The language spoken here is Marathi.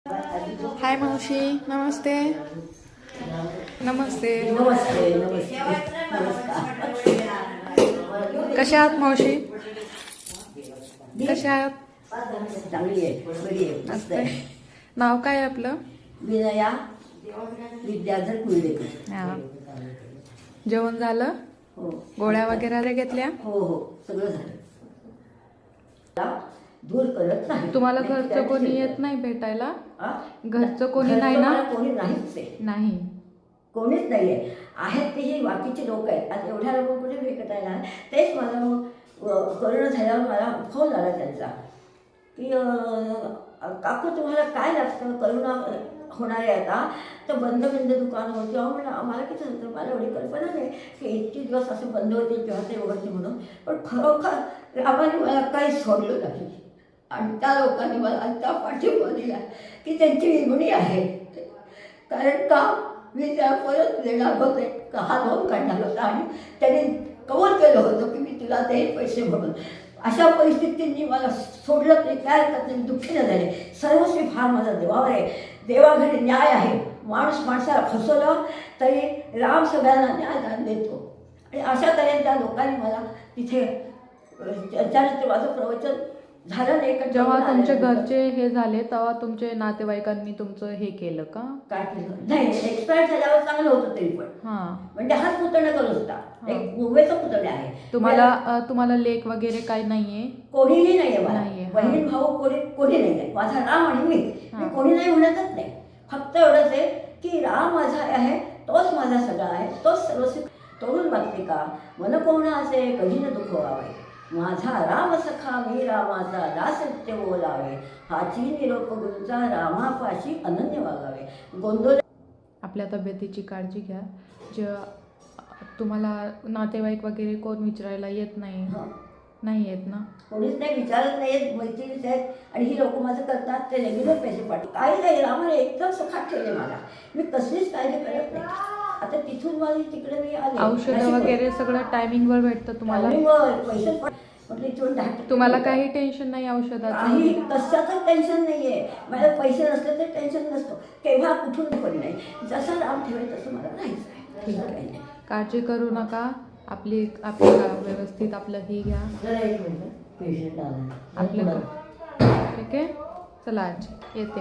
हाय मावशी, नमस्ते. नमस्ते. नमस्ते. नमस्ते. कशा आहात मावशी? कशा आहात? चांगली आहे, बरी आहे, मस्त आहे. नाव काय आपलं? विनया विद्याधर कुलदेकर. हा. जेवण झालं? हो. गोळ्या वगैरे घेतल्या? हो हो, सगळं झालं. दूर करत नाही. तुम्हाला घरचं कोणी येत नाही भेटायला? आ? घरचं कोणी नाही ना? मला कोणी नाहीच आहे. नाही. कोणीच नाही आहे. आहेत ते ही बाकीचे लोक आहेत. आता एवढ्या लोक कुठे भेटायला? तेच मला मग कोरोना झाल्यावर मला फोन आला त्यांचा की काकू तुम्हाला काय लागतं? करोना होणार आहे आता, तर बंद दुकान होती. म्हणलं आम्हाला किती नंतर मला एवढी कल्पना नाही की इतके दिवस असं बंद होते किंवा ते उघडते म्हणून. पण खरोखर आम्हाला मला काही सोडलं नाही आणि त्या लोकांनी मला आता पाठिंबा दिला की त्यांची विगुणी आहे. कारण का मी त्या परत देणार होते, हा लोन काढणार होता आणि त्यांनी कबूल केलं होतं की मी तुला देईन पैसे म्हणून. अशा परिस्थितींनी मला सोडलं ते काय करते, मी दुःखी न झाले. सर्वस्वी फार माझा देवावर आहे. देवाघरी न्याय आहे. माणूस माणसाला फसवलं तरी राम सगळ्यांना न्याय देतो. आणि अशा तऱ्हेने त्या लोकांनी मला तिथे त्याच्यानंतर माझं प्रवचन झालं नाही का. जेव्हा तुमचे घरचे हे झाले तेव्हा तुमचे नातेवाईकांनी तुमचं हे केलं का? काय केलं नाही. एक्सपायर झाल्यावर चांगलं होतं तरी पण. म्हणजे हाच पुतण्या करत होता. एक मुंबईचा पुतण्या आहे. तुम्हाला लेक वगैरे काही नाहीये? कोणीही नाहीये मला. नाहीये. बहीण भाऊ कोणी नाहीये. माझा राम आणि मी कोणी नाही म्हणतच नाही. फक्त एवढंच आहे की राम माझा आहे, तोच माझा सगळा आहे, तोच सर्वस्वी. तोडून मागते का मन कोणाचे कधी न दुःख व्हावे, माझा राम सखा मी रामाचा दास नित्य बोलावे, हाची निरोप गुरुचा रामापाशी अनन्य वागावे. गोंधळ. आपल्या तब्येतीची काळजी घ्या. जे तुम्हाला नातेवाईक वगैरे कोण विचारायला येत नाही? नाही येत ना? कोणीच नाही विचारत नाही. मैत्रिणीच आहेत आणि ही लोक माझं करतात ते रेग्युलर पैसे पाठवतात. काही नाही, रामाने एकदम सखाट ठेवले मला. मी कसलीच काळजी करत नाही. आता तिथून मला तिकडे मी आले. औषधं वगैरे सगळं टायमिंगवर भेटतं तुम्हाला? पैसे म्हटलं इथून तुम्हाला काही टेन्शन नाही औषधाचं? काही कशाचं टेन्शन नाही आहे. मला पैसे नसले तर टेन्शन नसतं. केव्हा कुठून पण नाही. जसं राम ठेवेल तसं मला राहायचं आहे. ठीक आहे. काळजी करू नका. आपलं व्यवस्थित आपलं हे घ्या. जरा एक मिनिट, पेशंट आला आपलं ठीक आहे. चला आजी येते.